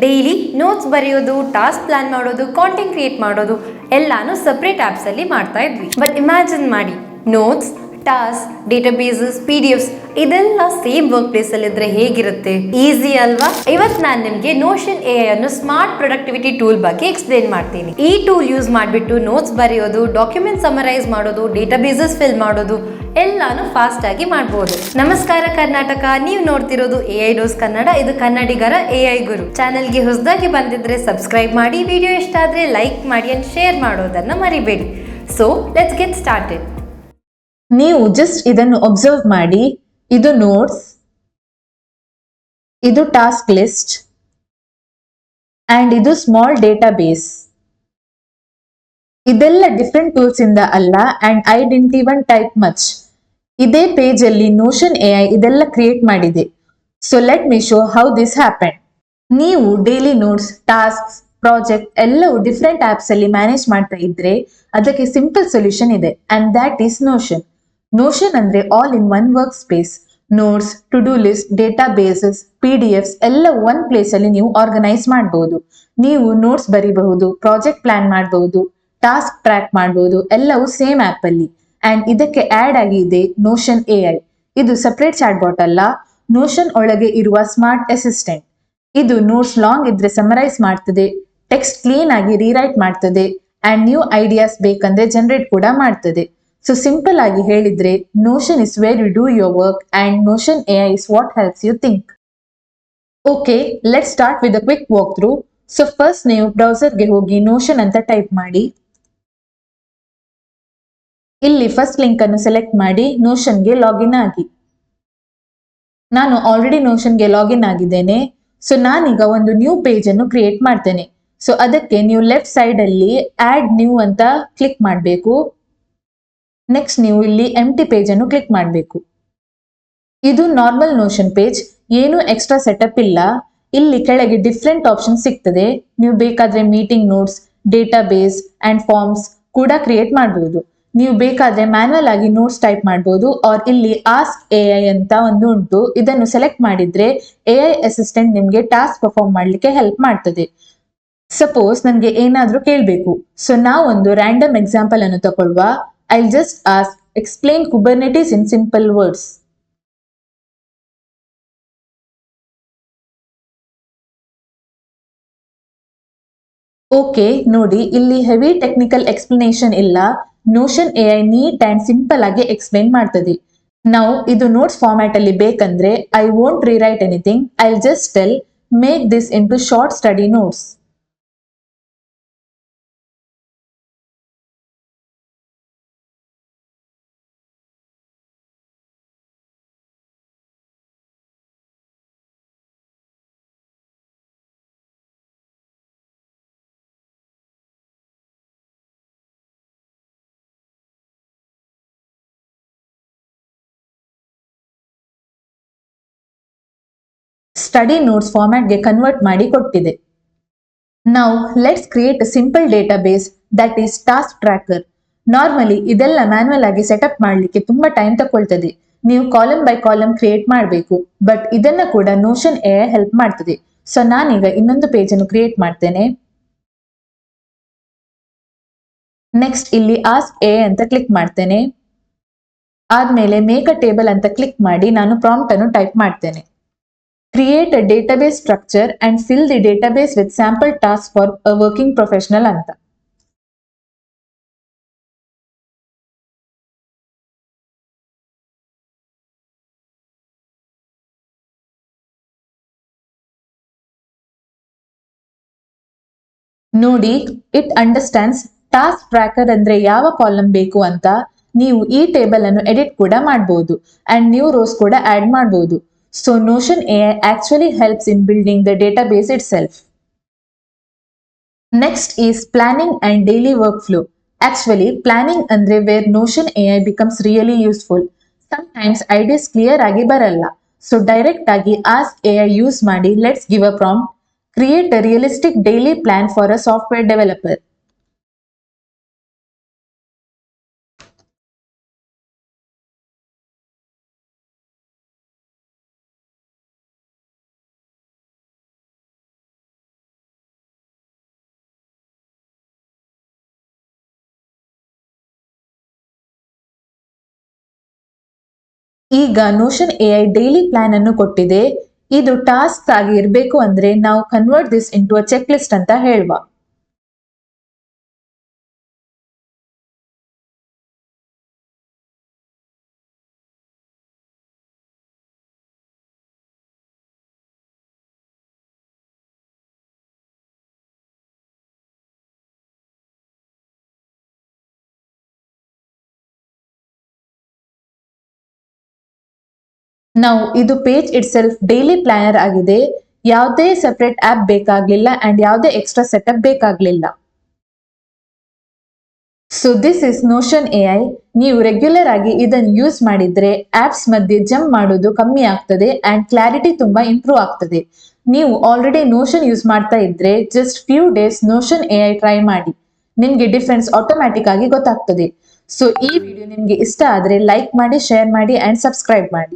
Daily notes ಬರೆಯೋದು, task plan ಮಾಡೋದು, content create ಮಾಡೋದು ಎಲ್ಲಾನು ಸಪ್ರೇಟ್ ಆ್ಯಪ್ಸಲ್ಲಿ ಮಾಡ್ತಾ ಇದ್ವಿ. ಬಟ್ ಇಮ್ಯಾಜಿನ್ ಮಾಡಿ, ನೋಟ್ಸ್, ಟಾಸ್ಕ್, ಡೇಟಾಬೇಸಸ್, PDF ಇದೆಲ್ಲ ಸೇಮ್ ವರ್ಕ್ ಪ್ಲೇಸ್ ಅಲ್ಲಿ ಇದ್ರೆ ಹೇಗಿರುತ್ತೆ? ಈಸಿ ಅಲ್ವಾ? ಇವತ್ತು ನಾನು ನಿಮ್ಗೆ ನೋಷನ್ AI ಅನ್ನು ಸ್ಮಾರ್ಟ್ ಪ್ರೊಡಕ್ಟಿವಿಟಿ ಟೂಲ್ ಬಗ್ಗೆ ಎಕ್ಸ್ಪ್ಲೇನ್ ಮಾಡ್ತೀನಿ. ಈ ಟೂಲ್ ಯೂಸ್ ಮಾಡಿಬಿಟ್ಟು ನೋಟ್ಸ್ ಬರೆಯೋದು, ಡಾಕ್ಯುಮೆಂಟ್ ಸಮರೈಸ್ ಮಾಡೋದು, ಡೇಟಾಬೇಸಸ್ ಫಿಲ್ ಮಾಡೋದು ಎಲ್ಲಾನು ಫಾಸ್ಟ್ ಆಗಿ ಮಾಡಬಹುದು. ನಮಸ್ಕಾರ ಕರ್ನಾಟಕ, ನೀವು ನೋಡ್ತಿರೋದು AI ಡೋಸ್ ಕನ್ನಡ. ಇದು ಕನ್ನಡಿಗರ AI ಗುರು. ಚಾನೆಲ್ಗೆ ಹೊಸದಾಗಿ ಬಂದಿದ್ರೆ ಸಬ್ಸ್ಕ್ರೈಬ್ ಮಾಡಿ, ವಿಡಿಯೋ ಇಷ್ಟ ಆದ್ರೆ ಲೈಕ್ ಮಾಡಿ ಅಂಡ್ ಶೇರ್ ಮಾಡೋದನ್ನ ಮರಿಬೇಡಿ. So let's get started. ನೀವು ಜಸ್ಟ್ ಇದನ್ನು ಅಬ್ಸರ್ವ್ ಮಾಡಿ. ಇದು ನೋಟ್ಸ್, ಇದು ಟಾಸ್ಕ್ ಲಿಸ್ಟ್ ಅಂಡ್ ಇದು ಸ್ಮಾಲ್ ಡೇಟಾಬೇಸ್. ಇದೆಲ್ಲ ಡಿಫ್ರೆಂಟ್ ಟೂಲ್ಸ್ ಇಂದ ಅಲ್ಲ, and I didn't even type much. ಇದೇ ಪೇಜ್ ಅಲ್ಲಿ ನೋಷನ್ AI ಇದೆಲ್ಲ ಕ್ರಿಯೇಟ್ ಮಾಡಿದೆ. So let me show how this happen. ನೀವು ಡೈಲಿ ನೋಟ್ಸ್, ಟಾಸ್ಕ್, ಪ್ರಾಜೆಕ್ಟ್ ಎಲ್ಲವೂ ಡಿಫ್ರೆಂಟ್ ಆಪ್ಸ್ ಅಲ್ಲಿ ಮ್ಯಾನೇಜ್ ಮಾಡ್ತಾ ಇದ್ರೆ ಅದಕ್ಕೆ ಸಿಂಪಲ್ ಸೊಲ್ಯೂಷನ್ ಇದೆ, and that is notion. Notion ಅಂದ್ರೆ all in one workspace. Notes, to do list, databases, PDFs ಎಲ್ಲ one place ಅಲ್ಲಿ ನೀವು ಆರ್ಗನೈಸ್ ಮಾಡಬಹುದು. ನೀವು ನೋಟ್ಸ್ ಬರೀಬಹುದು, ಪ್ರಾಜೆಕ್ಟ್ ಪ್ಲಾನ್ ಮಾಡಬಹುದು, ಟಾಸ್ಕ್ ಟ್ರ್ಯಾಕ್ ಮಾಡಬಹುದು, ಎಲ್ಲವೂ ಸೇಮ್ ಆಪ್ ಅಲ್ಲಿ. ಅಂಡ್ ಇದಕ್ಕೆ ಆಡ್ ಆಗಿದೆ ನೋಷನ್ AI. ಇದು ಸಪರೇಟ್ ಚಾಟ್ ಬಾಟ್ ಅಲ್ಲ, ನೋಷನ್ ಒಳಗೆ ಇರುವ ಸ್ಮಾರ್ಟ್ ಅಸಿಸ್ಟೆಂಟ್. ಇದು ನೋಟ್ಸ್ ಲಾಂಗ್ ಇದ್ರೆ ಸಮರೈಸ್ ಮಾಡ್ತದೆ, ಟೆಕ್ಸ್ಟ್ ಕ್ಲೀನ್ ಆಗಿ ರೀರೈಟ್ ಮಾಡ್ತದೆ, ಅಂಡ್ ನ್ಯೂ ಐಡಿಯಾಸ್ ಬೇಕಂದ್ರೆ ಜನರೇಟ್ ಕೂಡ ಮಾಡ್ತದೆ. ಸೊ ಸಿಂಪಲ್ ಆಗಿ ಹೇಳಿದ್ರೆ, notion is where you do your work and Notion AI is what helps you think. Okay, let's start with a quick walkthrough. So first ನೀವು ಬ್ರೌಸರ್ಗೆ ಹೋಗಿ notion ಅಂತ type ಮಾಡಿ. ಇಲ್ಲಿ ಫಸ್ಟ್ ಲಿಂಕ್ ಅನ್ನು select ಮಾಡಿ ನೋಷನ್ಗೆ ಲಾಗಿನ್ ಆಗಿ. ನಾನು ಆಲ್ರೆಡಿ ನೋಷನ್ಗೆ ಲಾಗಿನ್ ಆಗಿದ್ದೇನೆ. ಸೊ ನಾನೀಗ ಒಂದು ನ್ಯೂ ಪೇಜ್ ಅನ್ನು ಕ್ರಿಯೇಟ್ ಮಾಡ್ತೇನೆ. ಸೊ ಅದಕ್ಕೆ ನೀವು ಲೆಫ್ಟ್ ಸೈಡ್ ಅಲ್ಲಿ ಆಡ್ ನ್ಯೂ ಅಂತ ಕ್ಲಿಕ್ ಮಾಡಬೇಕು. ನೆಕ್ಸ್ಟ್ ನೀವು ಇಲ್ಲಿ ಎಂಟಿ ಪೇಜ್ ಅನ್ನು ಕ್ಲಿಕ್ ಮಾಡಬೇಕು. ಇದು ನಾರ್ಮಲ್ ನೋಷನ್ ಪೇಜ್, ಏನು ಎಕ್ಸ್ಟ್ರಾ ಸೆಟಪ್ ಇಲ್ಲ. ಇಲ್ಲಿ ಕೆಳಗೆ ಡಿಫ್ರೆಂಟ್ ಆಪ್ಷನ್ ಸಿಗ್ತದೆ. ನೀವು ಬೇಕಾದ್ರೆ meeting notes, database and forms ಕೂಡ ಕ್ರಿಯೇಟ್ ಮಾಡಬಹುದು. ನೀವು ಬೇಕಾದ್ರೆ ಮ್ಯಾನ್ಯಲ್ ಆಗಿ ನೋಟ್ಸ್ ಟೈಪ್ ಮಾಡಬಹುದು, ಆರ್ ಇಲ್ಲಿ ಆಸ್ಕ್ AI ಅಂತ ಒಂದು ಉಂಟು. ಇದನ್ನು ಸೆಲೆಕ್ಟ್ ಮಾಡಿದ್ರೆ AI ಅಸಿಸ್ಟೆಂಟ್ ನಿಮ್ಗೆ ಟಾಸ್ಕ್ ಪರ್ಫಾರ್ಮ್ ಮಾಡ್ಲಿಕ್ಕೆ ಹೆಲ್ಪ್ ಮಾಡ್ತದೆ. ಸಪೋಸ್ ನನಗೆ ಏನಾದ್ರೂ ಕೇಳಬೇಕು. ಸೊ ನಾವು ಒಂದು ರ್ಯಾಂಡಮ್ ಎಕ್ಸಾಂಪಲ್ ಅನ್ನು ತಗೊಳ್ಳುವ. I'll just ask, explain Kubernetes in simple words. Okay, ನೋಡಿ ಇಲ್ಲಿ ಹೆವಿ ಟೆಕ್ನಿಕಲ್ ಎಕ್ಸ್ಪ್ಲನೇಷನ್ ಇಲ್ಲ. Notion AI neat and simple ಆಗಿ ಎಕ್ಸ್ಪ್ಲೈನ್ ಮಾಡ್ತದೆ. ನಾವು ಇದು ನೋಟ್ಸ್ ಫಾರ್ಮ್ಯಾಟ್ ಅಲ್ಲಿ ಬೇಕಂದ್ರೆ I won't rewrite anything. I'll just tell, make this into short study notes. Study notes ಫಾರ್ಮ್ಯಾಟ್ಗೆ ಕನ್ವರ್ಟ್ ಮಾಡಿ ಕೊಟ್ಟಿದೆ. Now let's create a simple database that is task tracker. Normally ಇದೆಲ್ಲ ಮ್ಯಾನ್ಯಲ್ ಆಗಿ ಸೆಟಪ್ ಮಾಡಲಿಕ್ಕೆ ತುಂಬಾ time ತಗೊಳ್ತದೆ. ನೀವು ಕಾಲಮ್ ಬೈ ಕಾಲಮ್ ಕ್ರಿಯೇಟ್ ಮಾಡಬೇಕು. ಬಟ್ ಇದನ್ನ ಕೂಡ ನೋಷನ್ AI ಹೆಲ್ಪ್ ಮಾಡ್ತದೆ. ಸೊ ನಾನೀಗ ಇನ್ನೊಂದು ಪೇಜ್ ಅನ್ನು ಕ್ರಿಯೇಟ್ ಮಾಡ್ತೇನೆ. ನೆಕ್ಸ್ಟ್ ಇಲ್ಲಿ ಆಸ್ಕ್ AI ಅಂತ ಕ್ಲಿಕ್ ಮಾಡ್ತೇನೆ. ಆದ್ಮೇಲೆ ಮೇಕ್ ಅ ಟೇಬಲ್ ಅಂತ ಕ್ಲಿಕ್ ಮಾಡಿ ನಾನು ಪ್ರಾಂಪ್ಟ್ ಅನ್ನು ಟೈಪ್ ಮಾಡ್ತೇನೆ. Create a database structure and fill the database with sample tasks for a working professional ಅಂತ. ನೋಡಿ, ಇಟ್ ಅಂಡರ್ಸ್ಟ್ಯಾಂಡ್ಸ್ ಟಾಸ್ಕ್ ಟ್ರ್ಯಾಕರ್ ಅಂದ್ರೆ ಯಾವ ಕಾಲಮ್ ಬೇಕು ಅಂತ. ನೀವು ಈ ಟೇಬಲ್ ಅನ್ನು ಎಡಿಟ್ ಕೂಡ ಮಾಡಬಹುದು ಅಂಡ್ ನ್ಯೂ ರೋಸ್ ಕೂಡ ಆಡ್ ಮಾಡಬಹುದು. So notion AI actually helps in building the database itself. Next is planning and daily workflow. Actually, planning ಅಂದ್ರೆ where notion AI becomes really useful. Sometimes ideas clear ಆಗಿ ಬರಲ್ಲ. So direct ಆಗಿ ask AI use ಮಾಡಿ, let's give a prompt. Create a realistic daily plan for a software developer. ಈಗ notion AI daily plan ಅನ್ನು ಕೊಟ್ಟಿದೆ. ಇದು task ಆಗಿ ಇರಬೇಕು ಅಂದ್ರೆ ನಾವು convert this into a checklist ಅಂತ ಹೇಳುವ. ನಾವು ಇದು page itself daily planner ಆಗಿದೆ. ಯಾವುದೇ ಸೆಪರೇಟ್ ಆಪ್ ಬೇಕಾಗ್ಲಿಲ್ಲ ಅಂಡ್ ಯಾವುದೇ ಎಕ್ಸ್ಟ್ರಾ ಸೆಟಪ್ ಬೇಕಾಗ್ಲಿಲ್ಲ. So this is notion AI. ನೀವು ರೆಗ್ಯುಲರ್ ಆಗಿ ಇದನ್ನು ಯೂಸ್ ಮಾಡಿದ್ರೆ ಆಪ್ಸ್ ಮಧ್ಯೆ ಜಂಪ್ ಮಾಡೋದು ಕಮ್ಮಿ ಆಗ್ತದೆ ಅಂಡ್ ಕ್ಲಾರಿಟಿ ತುಂಬಾ ಇಂಪ್ರೂವ್ ಆಗ್ತದೆ. ನೀವು ಆಲ್ರೆಡಿ ನೋಷನ್ ಯೂಸ್ ಮಾಡ್ತಾ ಇದ್ರೆ just few days notion AI try ಮಾಡಿ. ನಿಮ್ಗೆ ಡಿಫ್ರೆನ್ಸ್ ಆಟೋಮ್ಯಾಟಿಕ್ ಆಗಿ ಗೊತ್ತಾಗ್ತದೆ. ಸೊ ಈ ವಿಡಿಯೋ ನಿಮ್ಗೆ ಇಷ್ಟ ಆದ್ರೆ ಲೈಕ್ ಮಾಡಿ, ಶೇರ್ ಮಾಡಿ ಅಂಡ್ ಸಬ್ಸ್ಕ್ರೈಬ್ ಮಾಡಿ.